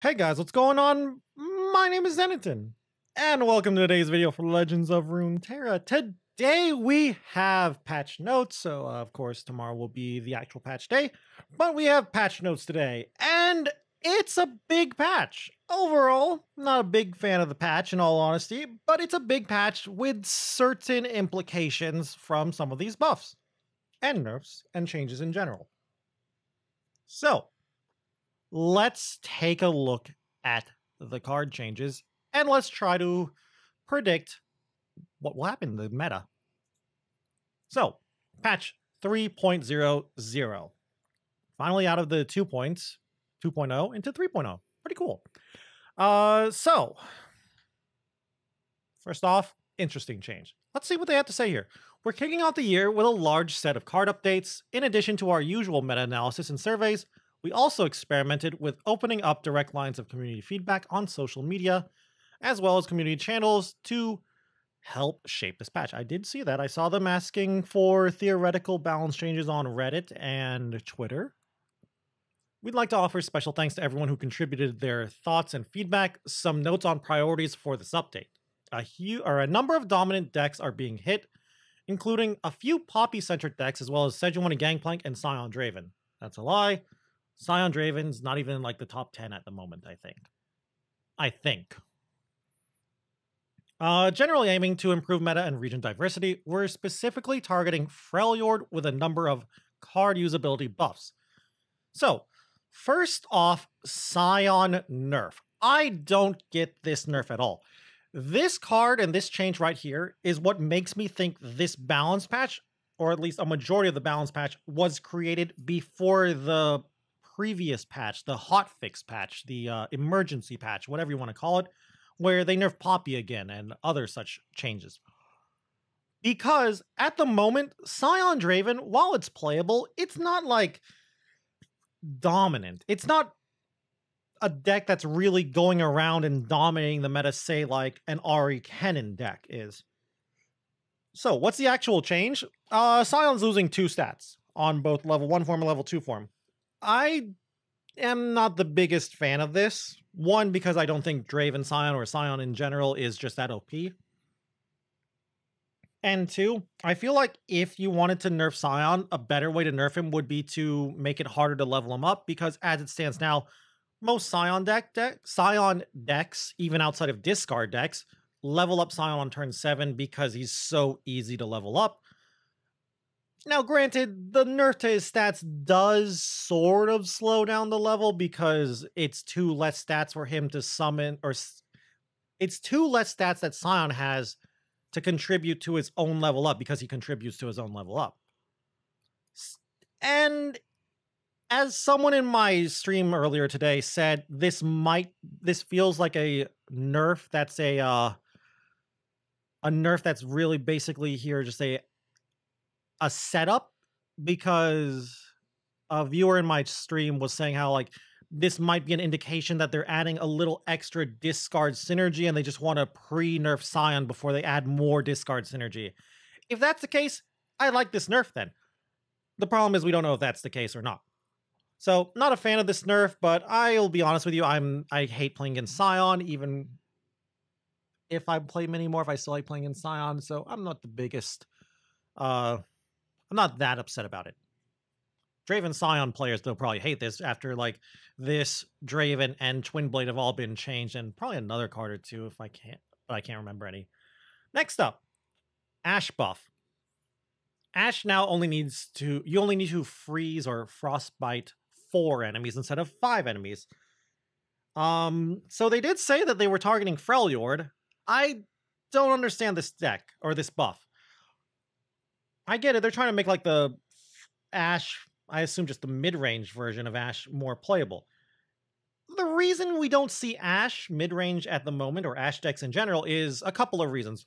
Hey guys, what's going on? My name is Zenitton, and welcome to today's video for Legends of Runeterra. Today we have patch notes, so of course tomorrow will be the actual patch day, but we have patch notes today, and it's a big patch. Overall, not a big fan of the patch in all honesty, but it's a big patch with certain implications from some of these buffs, and nerfs, and changes in general. So, let's take a look at the card changes and let's try to predict what will happen in the meta. So, patch 3.00. Finally out of the 2.0 into 3.0. Pretty cool. So, first off, interesting change. Let's see what they have to say here. We're kicking off the year with a large set of card updates. In addition to our usual meta-analysis and surveys, we also experimented with opening up direct lines of community feedback on social media, as well as community channels to help shape this patch. I did see that. I saw them asking for theoretical balance changes on Reddit and Twitter. We'd like to offer special thanks to everyone who contributed their thoughts and feedback. Some notes on priorities for this update. A number of dominant decks are being hit, including a few Poppy-centric decks, as well as Sejuani Gangplank and Scion Draven. That's a lie. Scion Draven's not even in like the top 10 at the moment, I think. Generally aiming to improve meta and region diversity, we're specifically targeting Freljord with a number of card usability buffs. So, first off, Scion nerf. I don't get this nerf at all. This card and this change right here is what makes me think this balance patch, or at least a majority of the balance patch, was created before the previous patch, the hotfix patch, the emergency patch, whatever you want to call it, where they nerf Poppy again and other such changes. Because at the moment, Scion Draven, while it's playable, it's not like dominant. It's not a deck that's really going around and dominating the meta, say like an Ari Kennen deck is. So what's the actual change? Scion's losing 2 stats on both level 1 form and level 2 form. I am not the biggest fan of this. One, because I don't think Draven Scion or Scion in general is just that OP. And two, I feel like if you wanted to nerf Scion, a better way to nerf him would be to make it harder to level him up, because as it stands now, most Scion decks, even outside of discard decks, level up Scion on turn 7 because he's so easy to level up. Now, granted, the nerf to his stats does sort of slow down the level because it's 2 less stats for him to summon, or it's 2 less stats that Scion has to contribute to his own level up because he contributes to his own level up. And as someone in my stream earlier today said, this feels like a nerf that's a nerf that's really basically here just a setup, because a viewer in my stream was saying how like this might be an indication that they're adding a little extra discard synergy and they just want to pre-nerf Scion before they add more discard synergy. If that's the case, I like this nerf then. The problem is we don't know if that's the case or not. So, not a fan of this nerf, but I'll be honest with you, I hate playing against Scion, even if I play many more, if I still like playing in Scion, so I'm not the biggest, I'm not that upset about it. Draven Scion players, they'll probably hate this after, like, this Draven and Twin Blade have all been changed, and probably another card or two if I can't, but I can't remember any. Next up, Ash buff. Ash now only needs to, you only need to freeze or frostbite 4 enemies instead of 5 enemies. So they did say that they were targeting Freljord. I don't understand this deck, or this buff. I get it, they're trying to make like the Ash, I assume just the mid-range version of Ash, more playable. The reason we don't see Ash mid-range at the moment, or Ash decks in general, is a couple of reasons.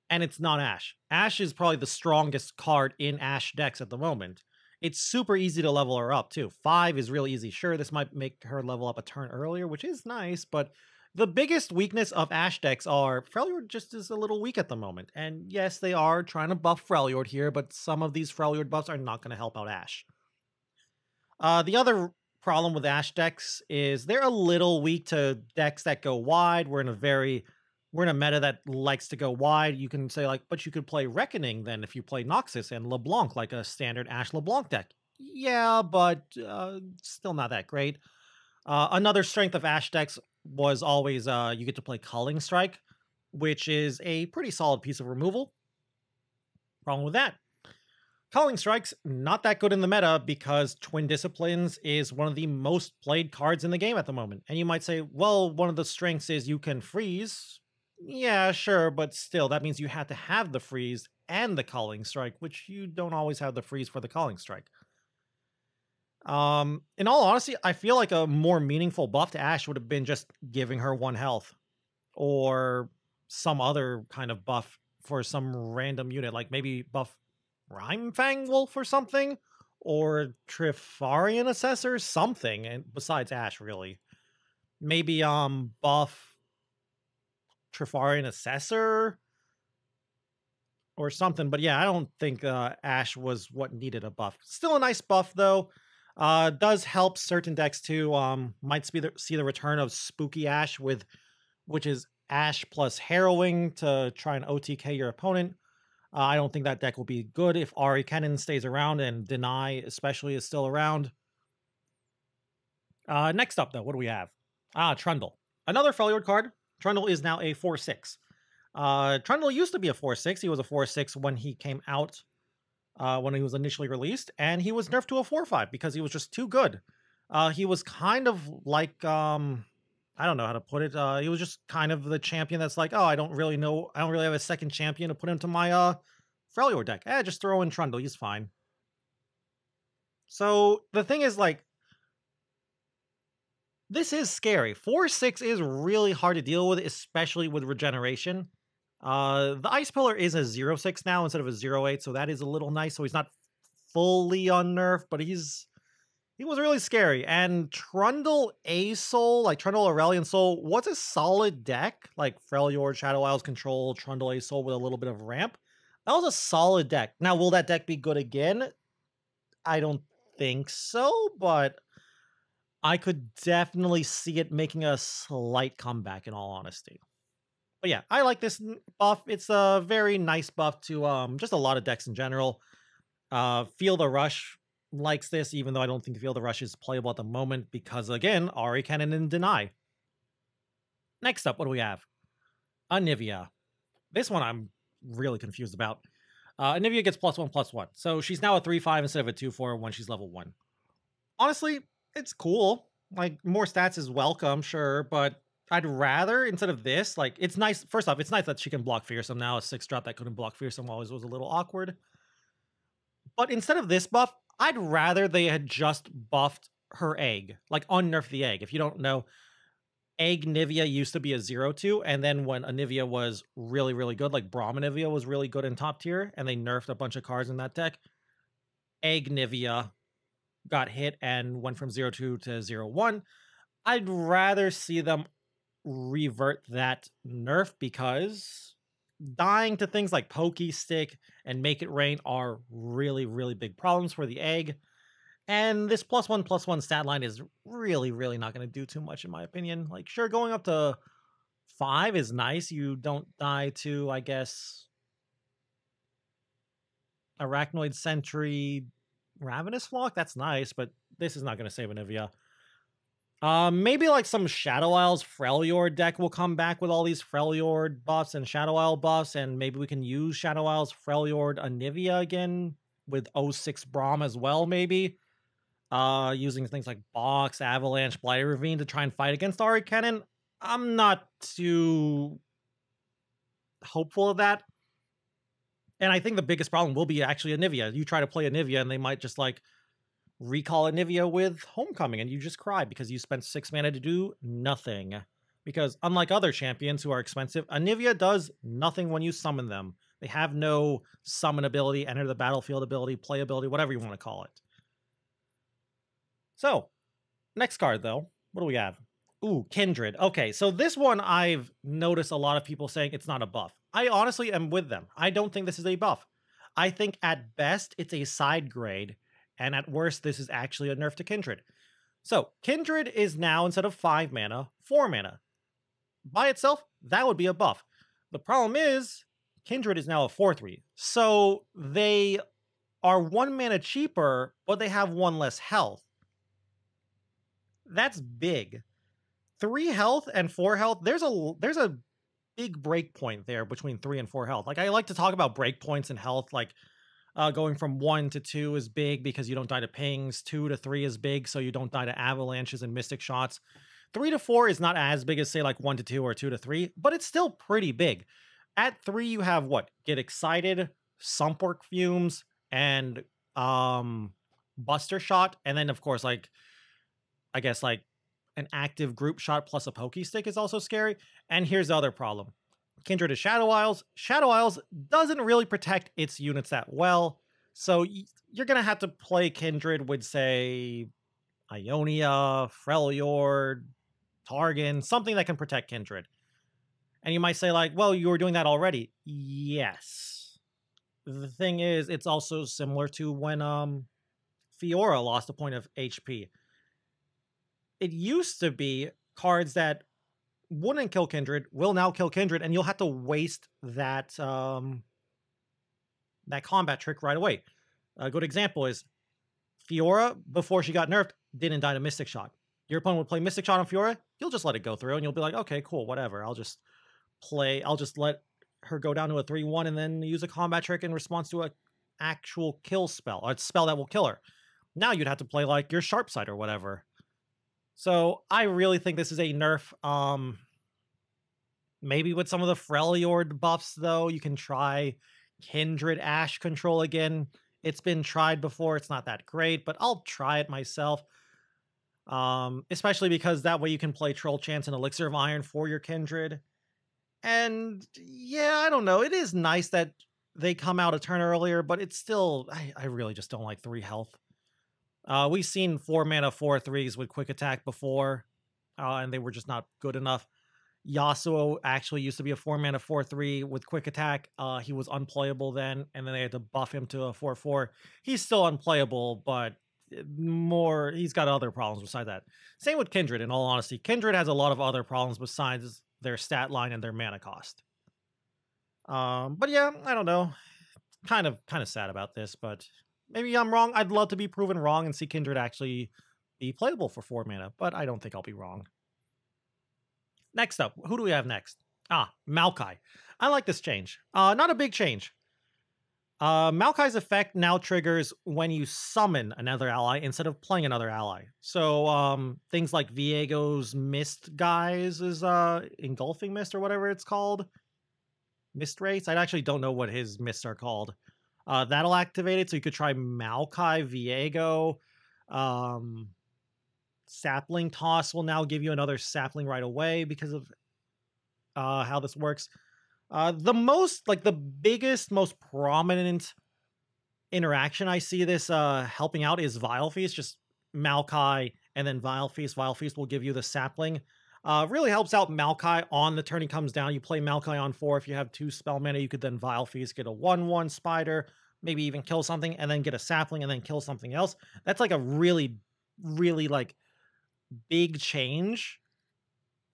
And it's not Ash. Ash is probably the strongest card in Ash decks at the moment. It's super easy to level her up, too. 5 is really easy. Sure, this might make her level up a turn earlier, which is nice, but the biggest weakness of Ash decks are Freljord just is a little weak at the moment. And yes, they are trying to buff Freljord here, but some of these Freljord buffs are not going to help out Ash. The other problem with Ashe decks is they're a little weak to decks that go wide. We're in a meta that likes to go wide. You can say like, but you could play Reckoning then if you play Noxus and LeBlanc like a standard Ashe LeBlanc deck. Yeah, but still not that great. Another strength of Ashe decks was always you get to play Culling Strike, which is a pretty solid piece of removal. Problem with that, Culling Strike's not that good in the meta because Twin Disciplines is one of the most played cards in the game at the moment. And you might say, well, one of the strengths is you can freeze. Yeah, sure, but still, that means you have to have the freeze and the Culling Strike, which you don't always have the freeze for the Culling Strike. In all honesty, I feel like a more meaningful buff to Ashe would have been just giving her 1 health. Or some other kind of buff for some random unit, like maybe buff Rhymefang Wolf or something, or Trifarian Assessor, something, and besides Ashe, really. Maybe buff Trifarian Assessor or something, but yeah, I don't think Ashe was what needed a buff. Still a nice buff though. Does help certain decks too. Might see the return of Spooky Ashe which is Ashe plus Harrowing to try and OTK your opponent. I don't think that deck will be good if Ari Cannon stays around and Deny especially is still around. Next up though, what do we have? Trundle. Another Freljord card. Trundle is now a 4/6. Trundle used to be a 4/6. He was a 4/6 when he came out, when he was initially released, and he was nerfed to a 4/5 because he was just too good. He was kind of like, I don't know how to put it. He was just kind of the champion that's like, oh, I don't really have a second champion to put into my Freljord deck. Just throw in Trundle, he's fine. So the thing is, like, this is scary. 4/6 is really hard to deal with, especially with regeneration. The Ice Pillar is a 0/6 now instead of a 0/8, so that is a little nice. So he's not fully unnerfed, but he was really scary. And Trundle A-Soul, like Trundle Aurelion Soul, was a solid deck. Like Freljord, Shadow Isles Control, Trundle A-Soul with a little bit of ramp. That was a solid deck. Now, will that deck be good again? I don't think so, but I could definitely see it making a slight comeback, in all honesty. But yeah, I like this buff. It's a very nice buff to just a lot of decks in general. Feel the Rush likes this, even though I don't think Feel the Rush is playable at the moment because, again, Ari Cannon and Deny. Next up, what do we have? Anivia. This one I'm really confused about. Anivia gets +1/+1. So she's now a 3/5 instead of a 2/4 when she's level 1. Honestly, it's cool. Like, more stats is welcome, sure, but I'd rather, instead of this, like, it's nice. First off, it's nice that she can block Fearsome now. A 6-drop that couldn't block Fearsome always was a little awkward. But instead of this buff, I'd rather they had just buffed her egg. Like, unnerfed the egg. If you don't know, Egg Nivea used to be a 0/2, and then when Anivia was really, really good, like Brahmanivia was really good in top tier, and they nerfed a bunch of cards in that deck, Egg Nivea got hit and went from 0/2 to 0/1. I'd rather see them revert that nerf because dying to things like Pokey Stick and Make It Rain are really, really big problems for the egg. And this +1/+1 stat line is really, really not going to do too much, in my opinion. Like, sure, going up to 5 is nice. You don't die to, I guess, Arachnoid Sentry, Ravenous Flock. That's nice, but this is not going to save Anivia. Maybe like some Shadow Isles Freljord deck will come back with all these Freljord buffs and Shadow Isle buffs, and maybe we can use Shadow Isles Freljord Anivia again with 06 Braum as well, maybe. Using things like Box, Avalanche, Blighted Ravine to try and fight against Ari Cannon. I'm not too hopeful of that. And I think the biggest problem will be actually Anivia. You try to play Anivia and they might just like recall Anivia with Homecoming and you just cry because you spent 6 mana to do nothing. Because unlike other champions who are expensive, Anivia does nothing when you summon them. They have no summon ability, enter the battlefield ability, play ability, whatever you want to call it. So, next card though, what do we have? Ooh, Kindred. Okay, so this one I've noticed a lot of people saying it's not a buff. I honestly am with them. I don't think this is a buff. I think at best it's a side grade, and at worst this is actually a nerf to Kindred. So Kindred is now, instead of 5 mana, 4 mana. By itself, that would be a buff. The problem is, Kindred is now a 4/3. So they are 1 mana cheaper, but they have 1 less health. That's big. 3 health and 4 health, there's a big break point there between 3 and 4 health. Like, I like to talk about break points in health, like going from 1 to 2 is big because you don't die to pings. 2 to 3 is big, so you don't die to avalanches and mystic shots. 3 to 4 is not as big as, say, like 1 to 2 or 2 to 3, but it's still pretty big. At 3, you have what? Get Excited, Sumpwork Fumes, and Buster Shot, and then, of course, like, I guess, like, an active group shot plus a pokey stick is also scary. And here's the other problem. Kindred is Shadow Isles. Shadow Isles doesn't really protect its units that well, so you're going to have to play Kindred with, say, Ionia, Freljord, Targon, something that can protect Kindred. And you might say, like, well, you were doing that already. Yes. The thing is, it's also similar to when Fiora lost a point of HP. It used to be cards that wouldn't kill Kindred will now kill Kindred, and you'll have to waste that that combat trick right away. A good example is Fiora, before she got nerfed, didn't die to Mystic Shot. Your opponent would play Mystic Shot on Fiora, you'll just let it go through, and you'll be like, okay, cool, whatever. I'll just let her go down to a 3/1 and then use a combat trick in response to an actual kill spell, or a spell that will kill her. Now you'd have to play like your Sharp Sight or whatever. So I really think this is a nerf. Maybe with some of the Freljord buffs, though, you can try Kindred Ash control again. It's been tried before. It's not that great, but I'll try it myself. Especially because that way you can play Troll Chance and Elixir of Iron for your Kindred. And yeah, I don't know. It is nice that they come out a turn earlier, but it's still, I really just don't like 3 health. We've seen 4 mana 4/3s with quick attack before, and they were just not good enough. Yasuo actually used to be a 4 mana 4/3 with quick attack. He was unplayable then, and then they had to buff him to a 4/4. He's still unplayable, but he's got other problems besides that. Same with Kindred, in all honesty. Kindred has a lot of other problems besides their stat line and their mana cost. But yeah, I don't know. Kind of sad about this, but maybe I'm wrong. I'd love to be proven wrong and see Kindred actually be playable for 4 mana, but I don't think I'll be wrong. Next up, who do we have next? Maokai. I like this change. Not a big change. Maokai's effect now triggers when you summon another ally instead of playing another ally. So things like Viego's Mist guys is Engulfing Mist or whatever it's called. Mist Race? I actually don't know what his mists are called. That'll activate it, so you could try Maokai, Viego. Sapling Toss will now give you another sapling right away because of how this works. The biggest, most prominent interaction I see this helping out is Vile Feast. Just Maokai and then Vile Feast. Vile Feast will give you the sapling. Really helps out Maokai on the turn he comes down. You play Maokai on 4. If you have 2 spell mana, you could then Vile Feast, get a 1/1 spider, maybe even kill something, and then get a sapling, and then kill something else. That's like a really, really like big change.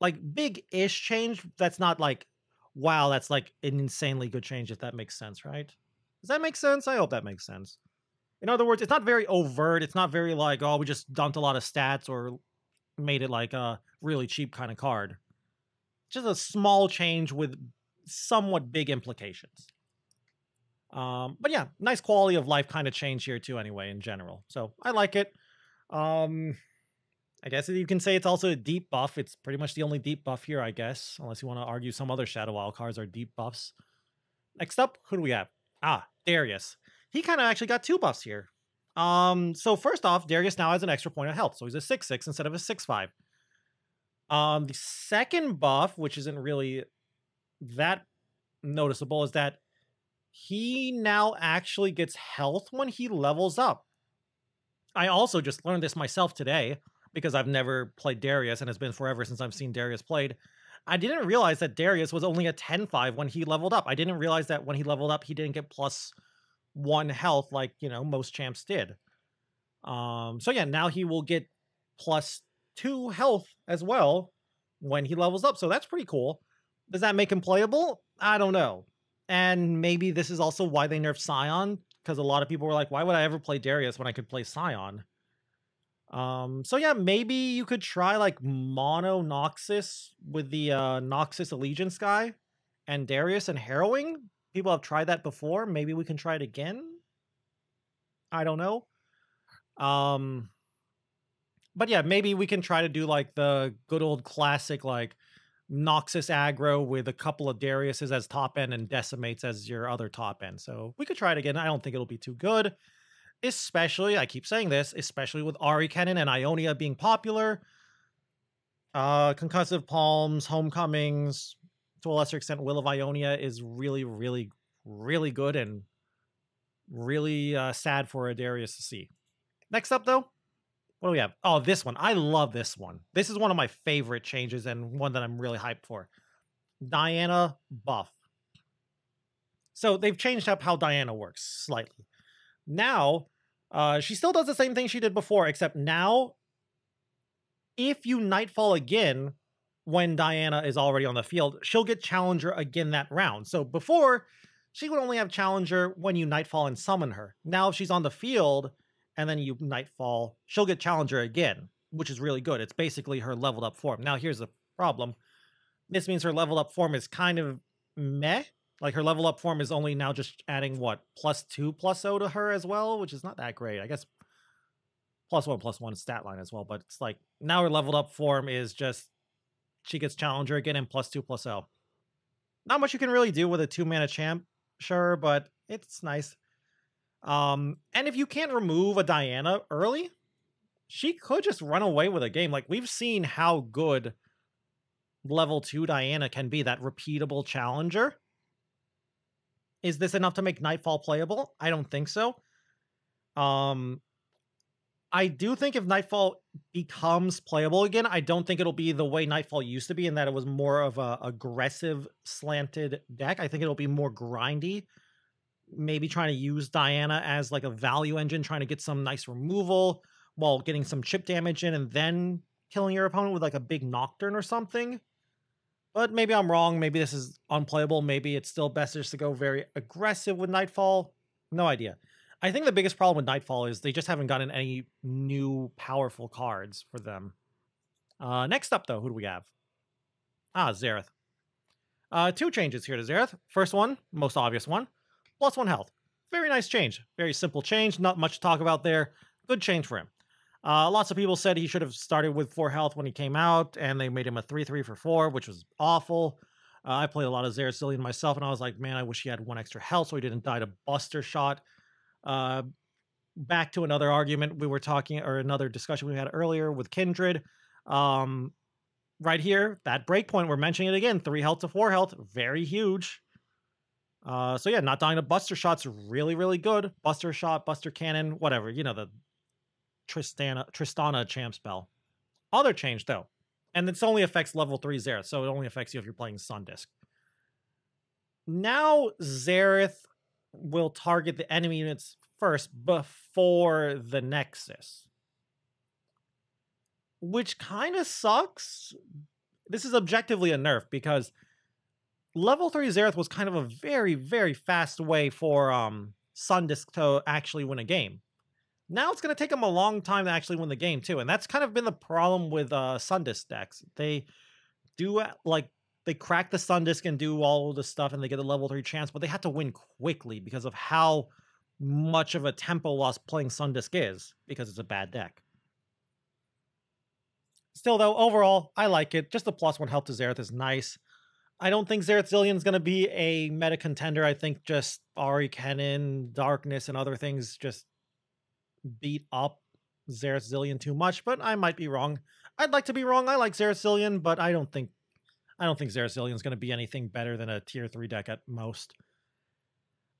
Like big-ish change. That's not like, wow, that's like an insanely good change, if that makes sense, right? Does that make sense? I hope that makes sense. In other words, it's not very overt. It's not very like, oh, we just dumped a lot of stats or made it like a really cheap kind of card. Just a small change with somewhat big implications. But yeah, nice quality of life kind of change here too anyway in general. So I like it. I guess you can say it's also a deep buff. It's pretty much the only deep buff here, I guess, unless you want to argue some other Shadow Isle cards are deep buffs. Next up, who do we have? Darius. He kind of actually got 2 buffs here. So first off, Darius now has an extra point of health, so he's a 6/6 instead of a 6/5. The second buff, which isn't really that noticeable, is that he now actually gets health when he levels up. I also just learned this myself today, because I've never played Darius, and it's been forever since I've seen Darius played. I didn't realize that Darius was only a 10/5 when he leveled up. I didn't realize that when he leveled up, he didn't get +1 health like, most champs did. So yeah, now he will get +2 health as well when he levels up. So that's pretty cool. Does that make him playable? I don't know. And maybe this is also why they nerfed Scion, because a lot of people were like, why would I ever play Darius when I could play Scion? So yeah, maybe you could try like Mono Noxus with the Noxus Allegiance guy and Darius and Harrowing. People have tried that before. Maybe we can try it again. I don't know. But yeah, maybe we can try to do like the good old classic like Noxus aggro with a couple of Dariuses as top end and Decimates as your other top end. So we could try it again. I don't think it'll be too good. Especially, I keep saying this, especially with Ari Cannon and Ionia being popular. Concussive Palms, Homecomings, to a lesser extent, Will of Ionia is really, really, really good and really sad for a Darius to see. Next up, though, what do we have? Oh, this one. I love this one. This is one of my favorite changes and one that I'm really hyped for. Diana buff. So they've changed up how Diana works slightly. Now, she still does the same thing she did before, except now, if you Nightfall again when Diana is already on the field, she'll get Challenger again that round. So before, she would only have Challenger when you Nightfall and summon her. Now, if she's on the field and then you Nightfall, she'll get Challenger again, which is really good. It's basically her leveled up form. Now, here's the problem. This means her leveled up form is kind of meh. Like, her level up form is only now just adding, what, +2/+0 to her as well, which is not that great. I guess +1/+1 stat line as well, but it's like, now her leveled up form is just, she gets Challenger again and +2/+0. Not much you can really do with a 2-mana champ, sure, but it's nice. And if you can't remove a Diana early, she could just run away with a game. Like, we've seen how good level 2 Diana can be, that repeatable Challenger. Is this enough to make Nightfall playable? I don't think so. I do think if Nightfall becomes playable again, I don't think it'll be the way Nightfall used to be, in that it was more of a aggressive slanted deck. I think it'll be more grindy. Maybe trying to use Diana as like a value engine, trying to get some nice removal while getting some chip damage in and then killing your opponent with like a big Nocturne or something. But maybe I'm wrong. Maybe this is unplayable. Maybe it's still best just to go very aggressive with Nightfall. No idea. I think the biggest problem with Nightfall is they just haven't gotten any new powerful cards for them. Next up, though, who do we have? Xerath. 2 changes here to Xerath. First one, most obvious one, +1 health. Very nice change. Very simple change. Not much to talk about there. Good change for him. Lots of people said he should have started with 4 health when he came out, and they made him a 3/3 for 4, which was awful. I played a lot of Xerath myself, and I was like, man, I wish he had 1 extra health so he didn't die to Buster Shot. Back to another argument we were talking, or another discussion we had earlier with Kindred. Right here, that breakpoint, we're mentioning it again, 3 health to 4 health, very huge. So yeah, not dying to Buster Shot's really, really good. Buster Shot, Buster Cannon, whatever, you know, the Tristana champ spell. Other change, though, and this only affects level 3 Xerath, so it only affects you if you're playing Sundisk. Now, Xerath will target the enemy units first before the Nexus, which kind of sucks. This is objectively a nerf, because level 3 Xerath was kind of a very, very fast way for Sundisk to actually win a game. Now it's going to take them a long time to actually win the game, too. And that's kind of been the problem with Sundisk decks. They do, like, they crack the Sundisk and do all the stuff, and they get a level 3 chance, but they have to win quickly because of how much of a tempo loss playing Sundisk is, because it's a bad deck. Still, though, overall, I like it. Just the +1 health to Xerath is nice. I don't think Xerath Zillion is going to be a meta contender. I think just Ari Cannon, Darkness, and other things just beat up Xerath Zillion too much, but I might be wrong. I'd like to be wrong. I like Xerath Zillion, but I don't think Xerath Zillion is going to be anything better than a tier 3 deck at most.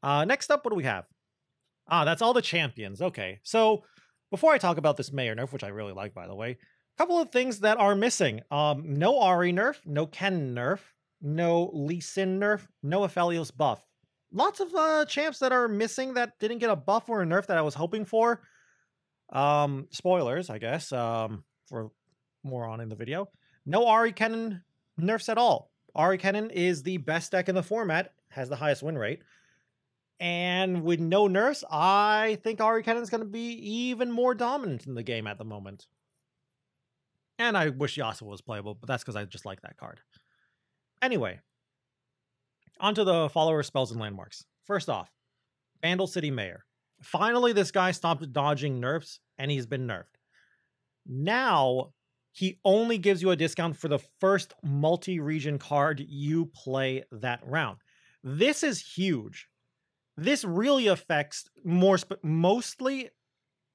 Next up, what do we have? That's all the champions. Okay, so before I talk about this Mayor nerf, which I really like, by the way, a couple of things that are missing. No Ari nerf, no Ken nerf, no Lee Sin nerf, no Aphelios buff. Lots of champs that are missing that didn't get a buff or a nerf that I was hoping for. Spoilers, I guess. for more on in the video. No Ari Kennen nerfs at all. Ari Kennen is the best deck in the format, has the highest win rate. And with no nerfs, I think Ari Kennen is going to be even more dominant in the game at the moment. And I wish Yasuo was playable, but that's because I just like that card. Anyway, onto the follower spells and landmarks. First off, Vandal City Mayor. Finally, this guy stopped dodging nerfs, and he's been nerfed. Now, he only gives you a discount for the first multi-region card you play that round. This is huge. This really affects mostly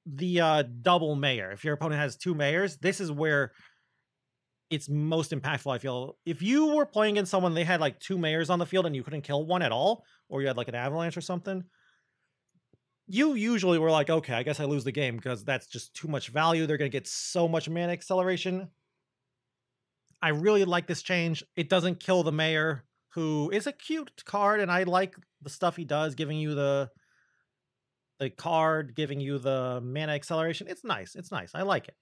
the double mayor. If your opponent has 2 mayors, this is where it's most impactful, I feel. If you were playing against someone, they had like 2 mayors on the field and you couldn't kill one at all, or you had like an avalanche or something, you usually were like, okay, I guess I lose the game because that's just too much value. They're going to get so much mana acceleration. I really like this change. It doesn't kill the mayor, who is a cute card, and I like the stuff he does, giving you the card, giving you the mana acceleration. It's nice. It's nice. I like it.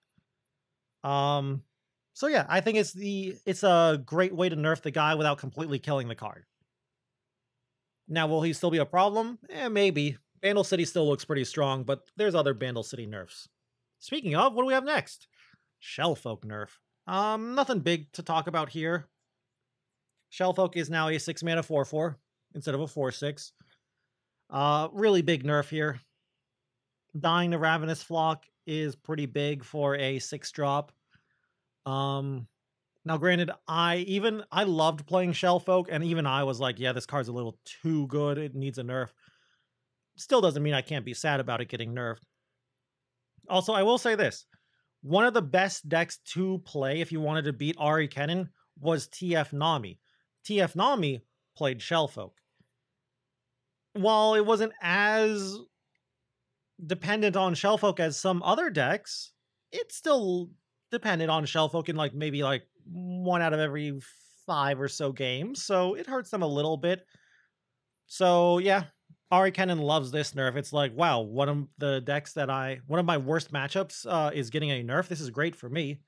So yeah, I think it's a great way to nerf the guy without completely killing the card. Now, will he still be a problem? Maybe. Vandal City still looks pretty strong, but there's other Vandal City nerfs. Speaking of, what do we have next? Shellfolk nerf. Nothing big to talk about here. Shellfolk is now a 6 mana 4/4 instead of a 4/6. Really big nerf here. Dying to Ravenous Flock is pretty big for a 6-drop. Now granted, I loved playing Shellfolk, and even I was like, yeah, this card's a little too good. It needs a nerf. Still doesn't mean I can't be sad about it getting nerfed. Also, I will say this. One of the best decks to play if you wanted to beat Ari Kennen was TF Nami. TF Nami played Shellfolk. While it wasn't as dependent on Shellfolk as some other decks, it still depended on Shellfolk in like maybe like 1 out of every 5 or so games. So it hurts them a little bit. So yeah, Ari Kennen loves this nerf. It's like, wow, one of my worst matchups is getting a nerf. This is great for me.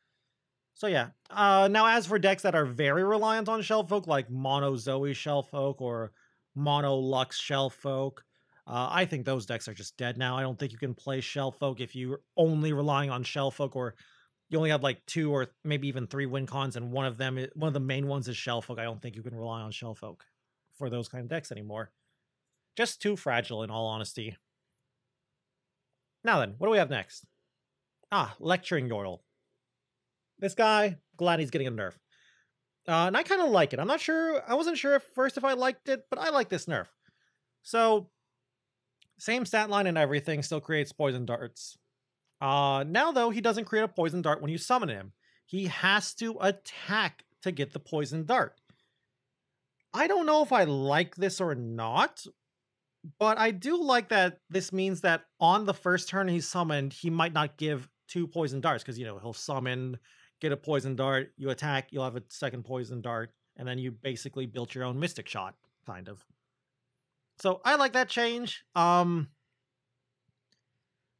So yeah. Now as for decks that are very reliant on Shellfolk, like Mono Zoe Shellfolk or Mono Lux Shellfolk, I think those decks are just dead now. I don't think you can play Shellfolk if you're only relying on Shellfolk, or you only have like 2 or maybe even 3 win cons, and one of the main ones is Shellfolk. I don't think you can rely on Shellfolk for those kind of decks anymore. Just too fragile, in all honesty. Now then, what do we have next? Lecturing Yordle. This guy, glad he's getting a nerf. And I kind of like it. I wasn't sure at first if I liked it, but I like this nerf. So, same stat line and everything, still creates poison darts. Now, though, he doesn't create a poison dart when you summon him. He has to attack to get the poison dart. I don't know if I like this or not, but I do like that this means that on the first turn he's summoned, he might not give 2 poison darts, because, you know, he'll summon, get a poison dart, you attack, you'll have a second poison dart, and then you basically built your own Mystic Shot, kind of. So I like that change.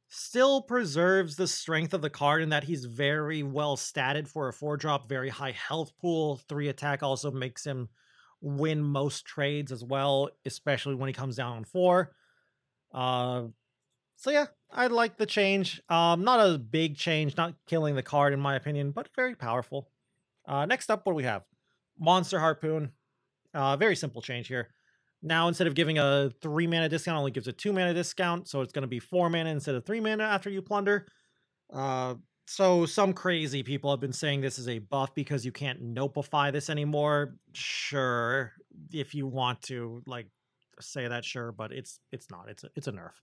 Still preserves the strength of the card in that he's very well statted for a 4-drop, very high health pool. 3 attack also makes him win most trades as well, especially when he comes down on 4. So yeah, I like the change. Not a big change, not killing the card in my opinion, but very powerful. Next up, what do we have? Monster Harpoon. Very simple change here. Now, instead of giving a 3 mana discount, only gives a 2 mana discount, so it's going to be 4 mana instead of 3 mana after you plunder. So some crazy people have been saying this is a buff because you can't Nopeify this anymore. Sure, if you want to like say that, sure, but it's not. It's a nerf.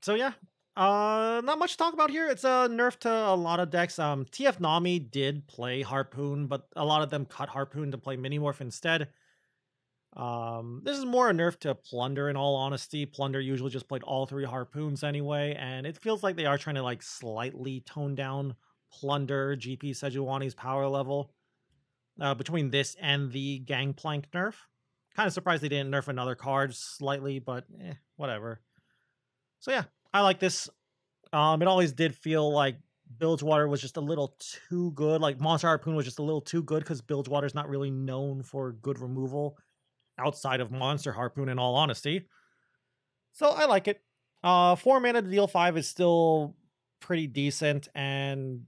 So yeah, not much to talk about here. It's a nerf to a lot of decks. TF Nami did play Harpoon, but a lot of them cut Harpoon to play Minimorph instead. This is more a nerf to Plunder, in all honesty. Plunder usually just played all 3 Harpoons anyway, and it feels like they are trying to like slightly tone down Plunder, GP Sejuani's power level. Between this and the Gangplank nerf. Kind of surprised they didn't nerf another card slightly, but whatever. So yeah, I like this. It always did feel like Bilgewater was just a little too good. Like Monster Harpoon was just a little too good because Bilgewater is not really known for good removal outside of Monster Harpoon, in all honesty. So I like it. 4 mana to deal 5 is still pretty decent, and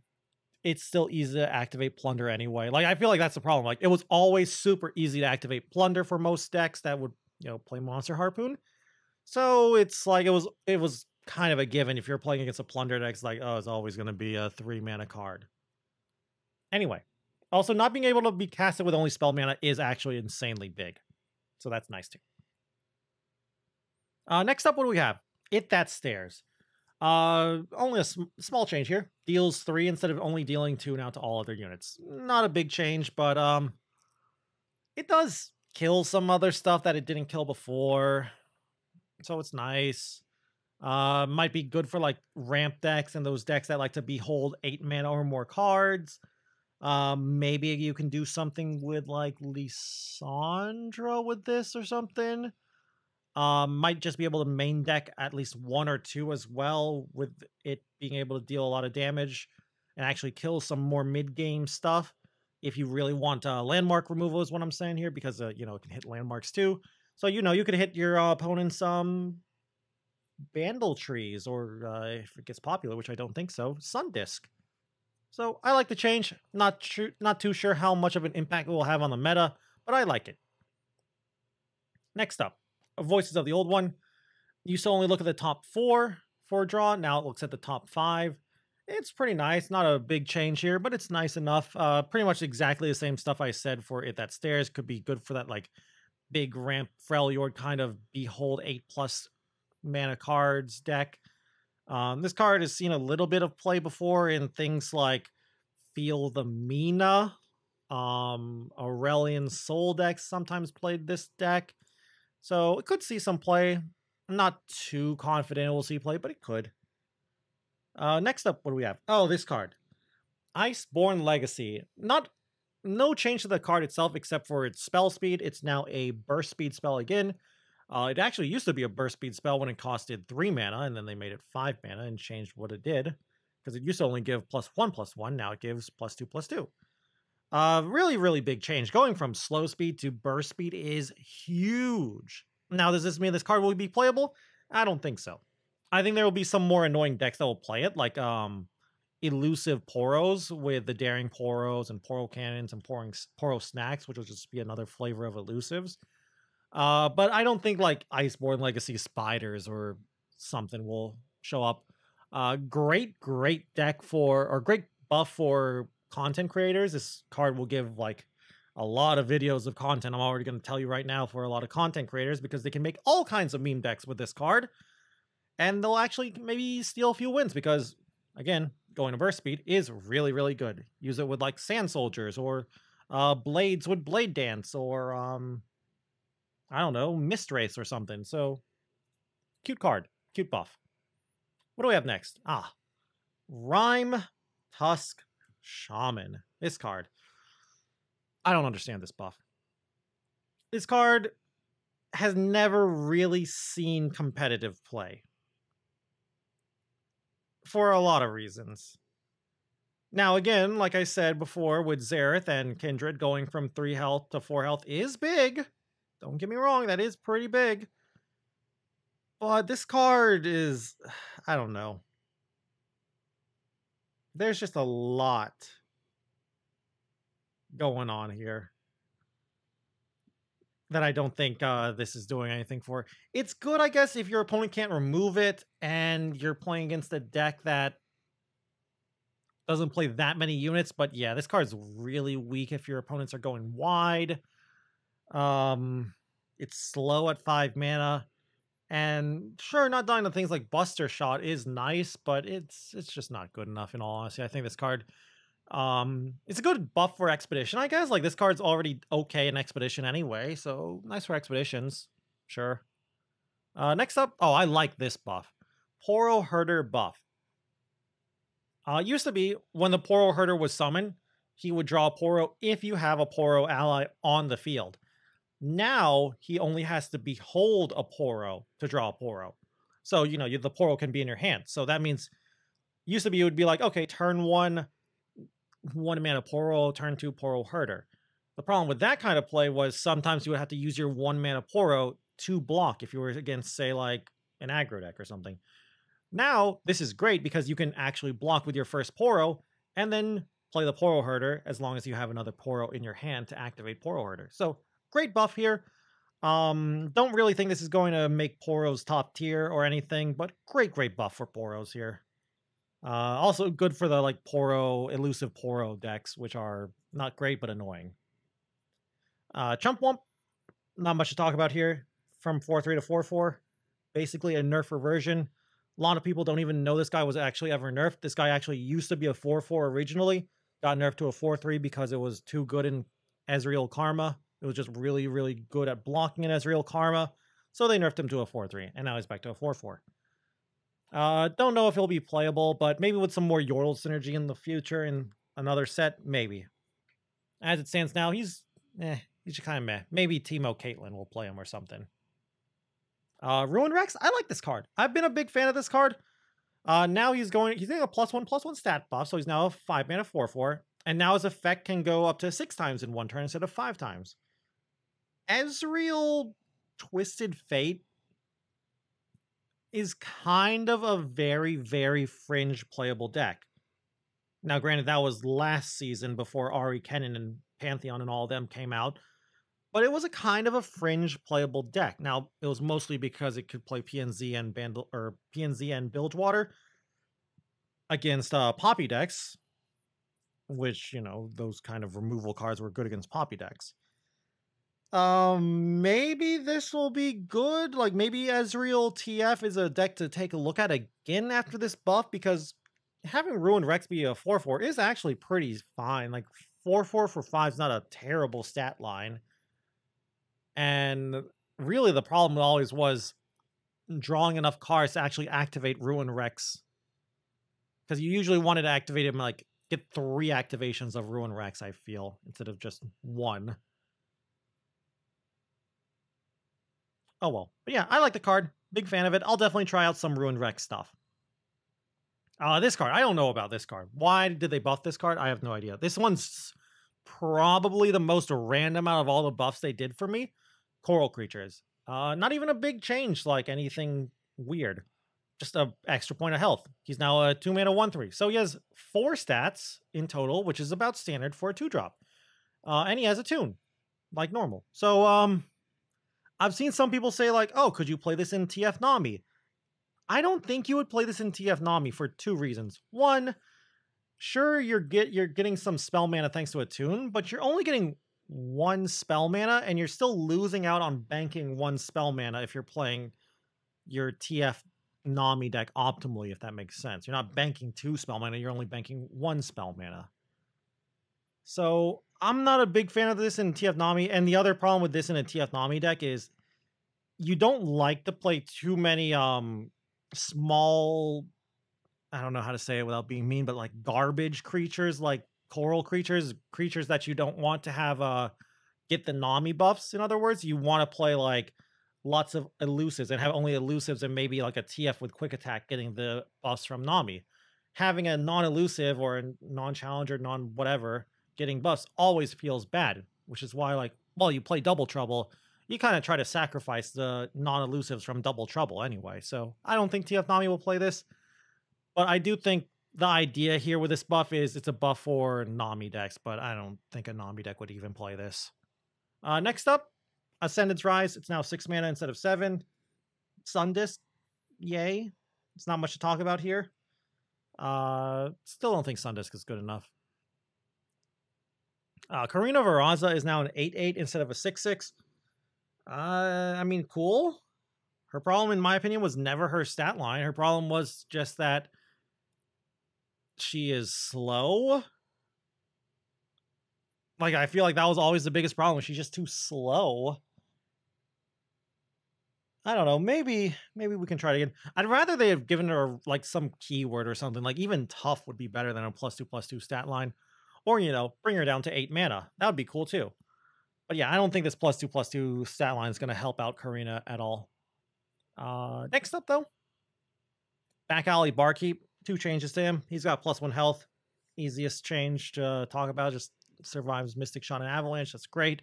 it's still easy to activate Plunder anyway. Like, I feel like that's the problem. Like, it was always super easy to activate Plunder for most decks that would, play Monster Harpoon. So it's like it was kind of a given if you're playing against a Plunder deck. It's like, oh, it's always going to be a 3 mana card. Anyway, also not being able to be casted with only spell mana is actually insanely big. So that's nice too. Next up, what do we have? It That Stares. Only a small change here. Deals 3 instead of only dealing 2 now to all other units. Not a big change, but it does kill some other stuff that it didn't kill before. So it's nice. Might be good for like ramp decks and those decks that like to behold 8 mana or more cards. Maybe you can do something with like Lissandra with this or something. Might just be able to main deck at least 1 or 2 as well, with it being able to deal a lot of damage and actually kill some more mid-game stuff. If you really want landmark removal is what I'm saying here, because, it can hit landmarks too. So, you could hit your opponent's Bandle Trees, or if it gets popular, which I don't think so, Sun Disc. So I like the change. Not too sure how much of an impact it will have on the meta, but I like it. Next up, Voices of the Old One. Used to only look at the top 4 for a draw. Now it looks at the top 5. It's pretty nice. Not a big change here, but it's nice enough. Pretty much exactly the same stuff I said for It That Stares. Could be good for that like big ramp Freljord kind of behold 8+ mana cards deck. This card has seen a little bit of play before in things like Feel the Mina. Aurelian Soul decks sometimes played this deck. So it could see some play. I'm not too confident it will see play, but it could. Next up, what do we have? Oh, this card. Iceborne Legacy. No change to the card itself except for its spell speed. It's now a burst speed spell again. It actually used to be a burst speed spell when it costed 3 mana, and then they made it 5 mana and changed what it did. Because it used to only give +1/+1, now it gives +2/+2. Really, really big change. Going from slow speed to burst speed is huge. Now, does this mean this card will be playable? I don't think so. I think there will be some more annoying decks that will play it, like Elusive Poros with the Daring Poros and Poro Cannons and Poro Snacks, which will just be another flavor of Elusives. But I don't think like Iceborne Legacy Spiders or something will show up. Great deck great buff for content creators. This card will give like a lot of videos of content. I'm already going to tell you right now, for a lot of content creators, because they can make all kinds of meme decks with this card, and they'll actually maybe steal a few wins because, again, going to burst speed is really, really good. Use it with like Sand Soldiers or Blades with Blade Dance, or I don't know, Mist Race or something. So cute card, cute buff. What do we have next? Rime Tusk Shaman. This card. I don't understand this buff. This card has never really seen competitive play. For a lot of reasons. Now, again, like I said before, with Xerath and Kindred, going from 3 health to 4 health is big. Don't get me wrong, that is pretty big. But this card is, I don't know. There's just a lot going on here that I don't think this is doing anything for. It's good, I guess, if your opponent can't remove it and you're playing against a deck that doesn't play that many units. But yeah, this card's really weak if your opponents are going wide. It's slow at 5 mana. And sure, not dying to things like Buster Shot is nice, but it's just not good enough, in all honesty. I think this card, it's a good buff for Expedition, I guess. Like, this card's already okay in Expedition anyway, so nice for Expeditions. Sure. Next up, I like this buff. Poro Herder buff. Used to be, when the Poro Herder was summoned, he would draw a Poro if you have a Poro ally on the field. Now, he only has to behold a Poro to draw a Poro. So, the Poro can be in your hand. So that means Used to be, it would be like, okay, turn 1, 1 mana Poro, turn 2 Poro Herder. The problem with that kind of play was sometimes you would have to use your 1 mana Poro to block if you were against, say, like an aggro deck or something. Now, this is great because you can actually block with your first Poro and then play the Poro Herder as long as you have another Poro in your hand to activate Poro Herder. So, great buff here. Don't really think this is going to make Poros top tier or anything, but great buff for Poros here. Also good for the like Poro, elusive Poro decks, which are not great but annoying. Chump Wump, not much to talk about here. From 4-3 to 4-4, basically a nerf reversion. A lot of people don't even know this guy was actually ever nerfed. This guy actually used to be a 4-4 originally, got nerfed to a 4-3 because it was too good in Ezreal Karma. It was just really good at blocking in Ezreal Karma, so they nerfed him to a 4-3, and now he's back to a 4-4. Don't know if he'll be playable, but maybe with some more Yordle synergy in the future in another set, maybe. As it stands now, he's just kind of meh. Maybe Teemo Caitlyn will play him or something. Ruin Rex, I like this card. I've been a big fan of this card. Now he's getting a +1/+1 stat buff, so he's now a 5 mana 4/4, and now his effect can go up to 6 times in one turn instead of 5 times. Ezreal Twisted Fate is kind of a very fringe playable deck. Now, granted, that was last season before Ari Kennen and Pantheon and all of them came out, but it was a kind of a fringe playable deck. Now, it was mostly because it could play PNZ and Bilgewater against Poppy decks, which, you know, those kind of removal cards were good against Poppy decks. Maybe this will be good. Like, maybe Ezreal TF is a deck to take a look at again after this buff, because having Ruined Rex be a 4/4 is actually pretty fine. Like, 4/4 for 5 is not a terrible stat line. And really the problem always was drawing enough cards to actually activate Ruined Rex. Because you usually wanted to activate him, like, get 3 activations of Ruined Rex, I feel, instead of just 1. Oh well. But yeah, I like the card. Big fan of it. I'll definitely try out some Ruined Rex stuff. This card. I don't know about this card. Why did they buff this card? I have no idea. This one's probably the most random out of all the buffs they did for me. Coral Creatures. Not even a big change, like anything weird. Just an extra point of health. He's now a 2 mana 1/3. So he has 4 stats in total, which is about standard for a 2-drop. And he has a tune, like normal. So, I've seen some people say, like, oh, could you play this in TF Nami? I don't think you would play this in TF Nami for 2 reasons. One, sure, you're getting some spell mana thanks to a tune, but you're only getting 1 spell mana, and you're still losing out on banking 1 spell mana if you're playing your TF Nami deck optimally, if that makes sense. You're not banking 2 spell mana, you're only banking 1 spell mana. So I'm not a big fan of this in TF Nami, and the other problem with this in a TF Nami deck is you don't like to play too many small, I don't know how to say it without being mean, but like garbage creatures, like coral creatures that you don't want to have get the Nami buffs. In other words, you want to play like lots of elusives and have only elusives and maybe like a TF with quick attack getting the buffs from Nami. Having a non-elusive or a non-challenger, non-whatever getting buffs always feels bad, which is why, like, while you play Double Trouble, you kind of try to sacrifice the non-elusives from Double Trouble anyway. So I don't think TF Nami will play this, but I do think the idea here with this buff is it's a buff for Nami decks, but I don't think a Nami deck would even play this. Next up, Ascendant's Rise. It's now 6 mana instead of 7. Sundisk, yay. It's not much to talk about here. Still don't think Sundisk is good enough. Karina Varaza is now an 8/8 instead of a 6/6. I mean, cool. Her problem, in my opinion, was never her stat line. Her problem was just that she is slow. Like, I feel like that was always the biggest problem. She's just too slow. I don't know. Maybe we can try it again. I'd rather they have given her like some keyword or something. Like even tough would be better than a +2/+2 stat line. Or, you know, bring her down to 8 mana. That would be cool too. But yeah, I don't think this +2/+2 stat line is going to help out Karina at all. Next up though, Back Alley Barkeep. 2 changes to him. He's got +1 health. Easiest change to talk about. Just survives Mystic Shot and Avalanche. That's great.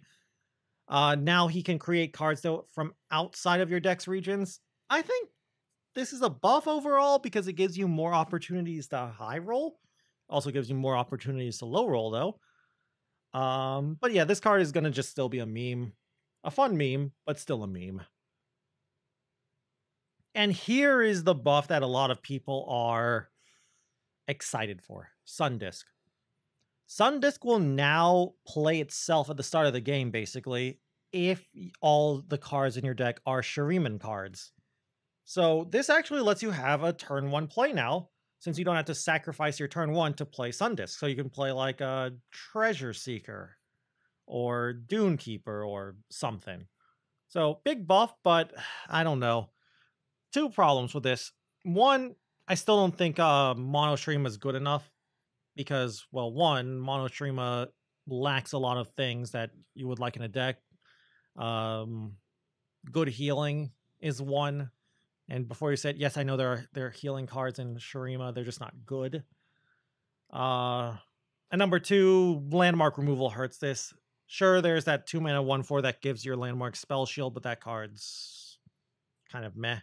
Now he can create cards though from outside of your deck's regions. I think this is a buff overall because it gives you more opportunities to high roll. Also gives you more opportunities to low roll though. But yeah, this card is gonna just still be a meme. A fun meme, but still a meme. And here is the buff that a lot of people are excited for. Sun Disk. Sun Disk will now play itself at the start of the game, basically, if all the cards in your deck are Shuriman cards. So this actually lets you have a turn 1 play now, since you don't have to sacrifice your turn 1 to play Sun Disk. So you can play like a Treasure Seeker or Dune Keeper or something. So big buff, but I don't know. 2 problems with this. One, I still don't think Monostrema is good enough because, well, one, Monostrema lacks a lot of things that you would like in a deck. Good healing is one. And before you said, yes, I know there are healing cards in Shurima. They're just not good. And number 2, landmark removal hurts this. Sure, there's that 2 mana 1/4 that gives your landmark spell shield, but that card's kind of meh.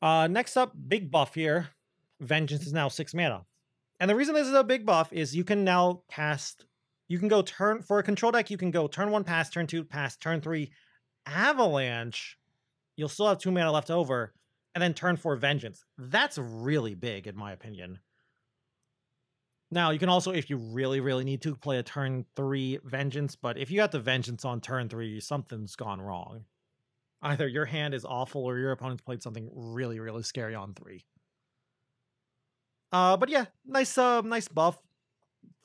Next up, big buff here. Vengeance is now 6 mana. And the reason this is a big buff is you can now cast, you can go for a control deck, you can go turn 1 pass, turn 2 pass, turn 3 Avalanche. You'll still have 2 mana left over, and then turn 4 Vengeance. That's really big, in my opinion. Now, you can also, if you really, really need to, play a turn 3 Vengeance, but if you got the Vengeance on turn 3, something's gone wrong. Either your hand is awful or your opponent's played something really, really scary on 3. But yeah, nice buff.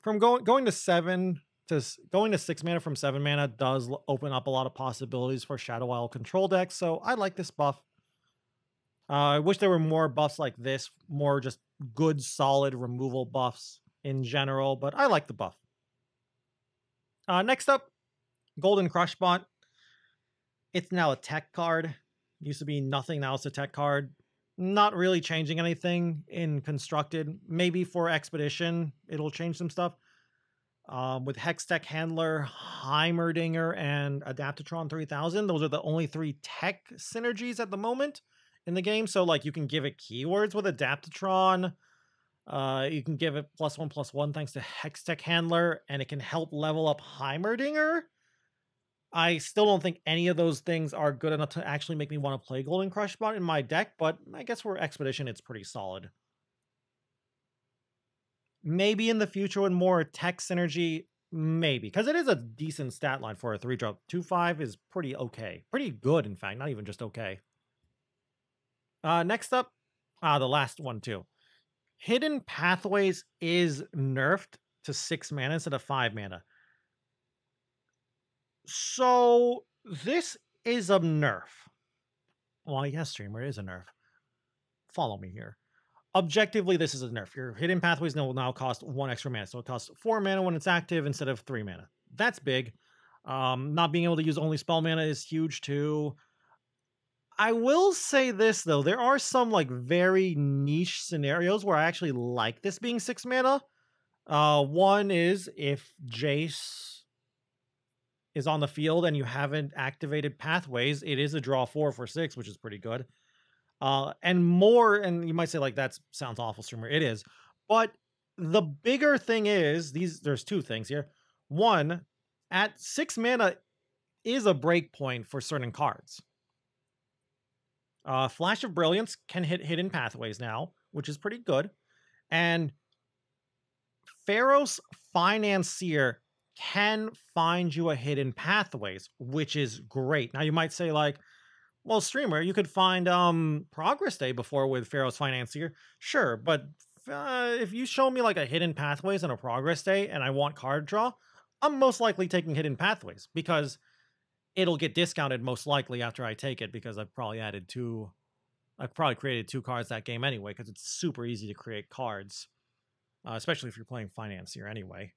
From going to 7 to going to 6 mana from 7 mana does open up a lot of possibilities for Shadow Isle control decks, so I like this buff. I wish there were more buffs like this, more just good, solid removal buffs in general, but I like the buff. Next up, Golden Crush Bot. It's now a tech card. Used to be nothing, now it's a tech card. Not really changing anything in Constructed. Maybe for Expedition, it'll change some stuff. With Hextech Handler, Heimerdinger, and Adaptatron 3000, those are the only 3 tech synergies at the moment in the game. So, like, you can give it keywords with Adaptatron. You can give it +1/+1 thanks to Hextech Handler, and it can help level up Heimerdinger. I still don't think any of those things are good enough to actually make me want to play Golden Crush Bot in my deck, but I guess for Expedition, it's pretty solid. Maybe in the future with more tech synergy, maybe, because it is a decent stat line for a 3-drop. 2/5 is pretty okay. Pretty good, in fact, not even just okay. Next up, the last one too. Hidden Pathways is nerfed to 6 mana instead of 5 mana. So this is a nerf. Well, yes, streamer, it is a nerf. Follow me here. Objectively, this is a nerf. Your Hidden Pathways will now cost 1 extra mana. So it costs 4 mana when it's active instead of 3 mana. That's big. Not being able to use only spell mana is huge too. I will say this though, there are some like very niche scenarios where I actually like this being 6 mana. One is if Jace is on the field and you haven't activated Pathways, it is a draw 4 for 6, which is pretty good. And more, and you might say like that sounds awful, streamer. It is, but the bigger thing is there's 2 things here. One, at 6 mana is a break point for certain cards. Flash of Brilliance can hit Hidden Pathways now, which is pretty good. And Pharaoh's Financier can find you a Hidden Pathways, which is great. Now you might say like, well, streamer, you could find Progress Day before with Pharaoh's Financier. Sure, but if you show me like a Hidden Pathways and a Progress Day and I want card draw, I'm most likely taking Hidden Pathways because it'll get discounted most likely after I take it because I've probably created 2 cards that game anyway because it's super easy to create cards, especially if you're playing Financier anyway.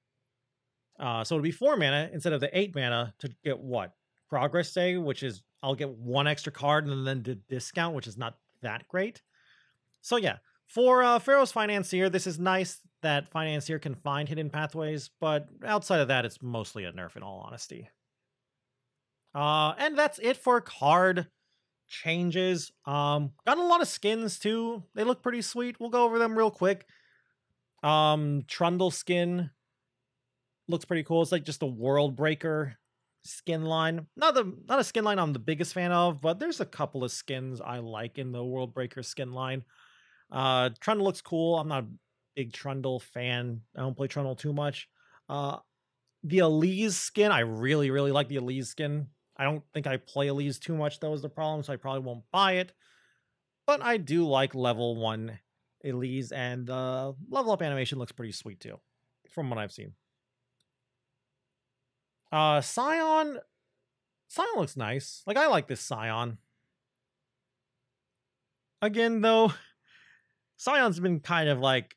So it'll be 4 mana instead of the 8 mana to get what? Progress Day, which is I'll get 1 extra card and then the discount, which is not that great. So yeah, for Pharaoh's Financier, this is nice that Financier can find hidden pathways, but outside of that, it's mostly a nerf in all honesty. And that's it for card changes. Got a lot of skins too. They look pretty sweet. We'll go over them real quick. Trundle skin looks pretty cool. It's like just a World Breaker skin line. Not a skin line I'm the biggest fan of, but there's a couple of skins I like in the World Breaker skin line. Trundle looks cool. I'm not a big Trundle fan. I don't play Trundle too much. The Elise skin, I really, really like the Elise skin. I don't think I play Elise too much, though, is the problem, so I probably won't buy it. But I do like level 1 Elise, and the level up animation looks pretty sweet, too, from what I've seen. Scion looks nice. Like, I like this Scion. Again, though, Scion's been kind of, like,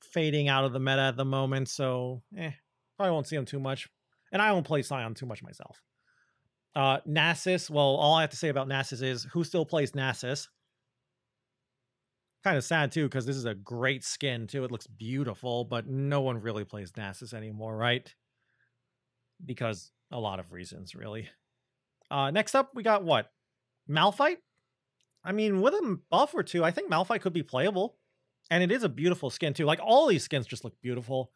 fading out of the meta at the moment, so, probably won't see him too much. And I don't play Scion too much myself. Nasus, well, all I have to say about Nasus is, who still plays Nasus? Kind of sad, too, because this is a great skin, too. It looks beautiful, but no one really plays Nasus anymore, right? Because a lot of reasons, really. Next up, we got what? Malphite? I mean, with a buff or two, I think Malphite could be playable. And it is a beautiful skin, too. Like, all these skins just look beautiful.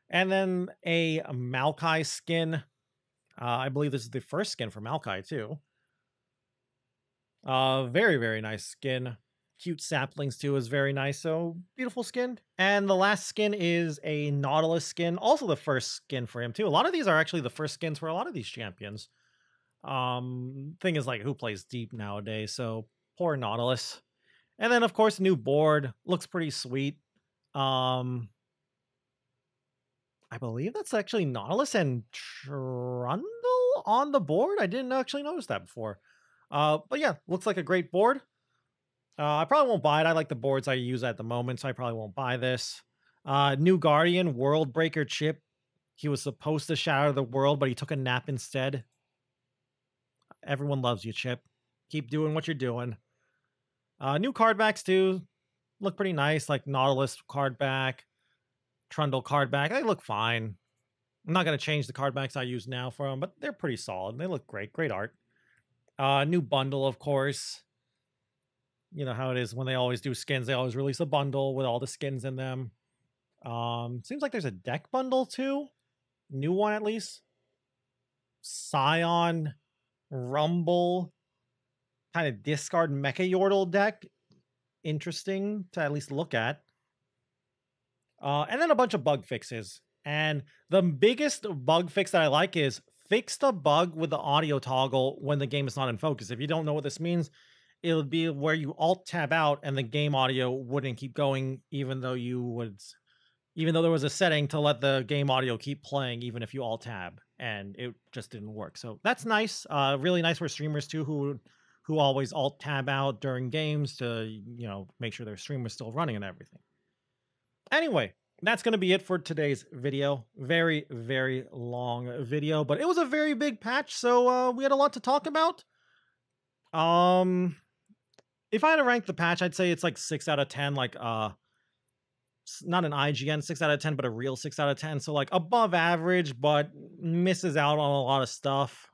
And then a Maokai skin. I believe this is the first skin for Maokai, too. Very, very nice skin. Cute saplings, too, is very nice. So, beautiful skin. And the last skin is a Nautilus skin. Also the first skin for him, too. A lot of these are actually the first skins for a lot of these champions. Thing is, like, who plays deep nowadays? So, poor Nautilus. And then, of course, new board. Looks pretty sweet. I believe that's actually Nautilus and Trundle on the board. I didn't actually notice that before. But yeah, looks like a great board. I probably won't buy it. I like the boards I use at the moment, so I probably won't buy this. New Guardian, World Breaker Chip. He was supposed to shatter the world, but he took a nap instead. Everyone loves you, Chip. Keep doing what you're doing. New card backs, too. Look pretty nice, like Nautilus card back. Trundle card back. They look fine. I'm not going to change the card backs I use now for them, but they're pretty solid. They look great. Great art. New bundle, of course. You know how it is when they always do skins. They always release a bundle with all the skins in them. Seems like there's a deck bundle, too. New one, at least. Scion. Rumble. Kind of discard Mecha Yordle deck. Interesting to at least look at. And then a bunch of bug fixes. And the biggest bug fix that I like is fix the bug with the audio toggle when the game is not in focus. If you don't know what this means, it would be where you alt-tab out and the game audio wouldn't keep going, even though there was a setting to let the game audio keep playing, even if you alt-tab, and it just didn't work. So that's nice. Really nice for streamers too, who always alt-tab out during games to, make sure their stream is still running and everything. Anyway, that's going to be it for today's video. Very, very long video, but it was a very big patch, so we had a lot to talk about. If I had to rank the patch, I'd say it's like 6 out of 10, like not an IGN 6 out of 10, but a real 6 out of 10. So like above average, but misses out on a lot of stuff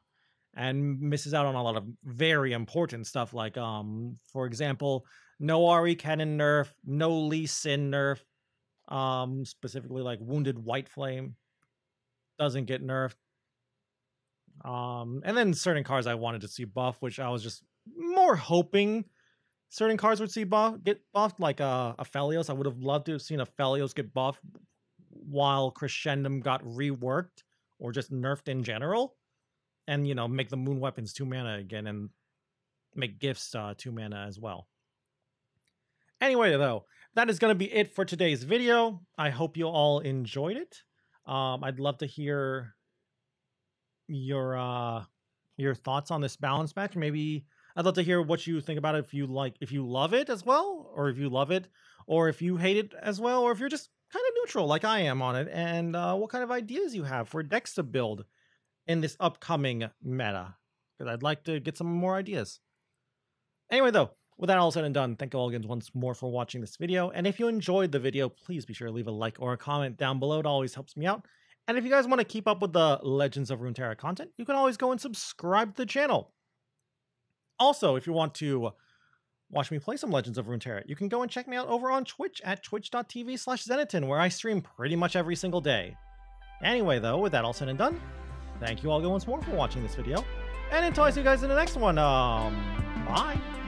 and misses out on a lot of very important stuff. Like, for example, no Ari Cannon nerf, no Lee Sin nerf. Specifically like Wounded White Flame doesn't get nerfed. And then certain cards I wanted to see buff, which I was just more hoping certain cards would get buffed, like Aphelios. I would have loved to have seen Aphelios get buffed while Crescendum got reworked or just nerfed in general. And, make the Moon Weapons 2 mana again and make Gifts 2 mana as well. Anyway, though, that is going to be it for today's video. I hope you all enjoyed it. I'd love to hear your thoughts on this balance match. Maybe I'd love to hear what you think about it. If you love it as well, or if you love it, or if you hate it as well, or if you're just kind of neutral like I am on it, and what kind of ideas you have for decks to build in this upcoming meta. Because I'd like to get some more ideas. Anyway, though, With that all said and done, thank you all again once more for watching this video. And if you enjoyed the video, please be sure to leave a like or a comment down below. It always helps me out. And if you guys want to keep up with the Legends of Runeterra content, you can always go and subscribe to the channel. Also, if you want to watch me play some Legends of Runeterra, you can go and check me out over on Twitch at twitch.tv/Zeneton, where I stream pretty much every single day. Anyway, though, with that all said and done, thank you all again once more for watching this video. And until I see you guys in the next one, bye!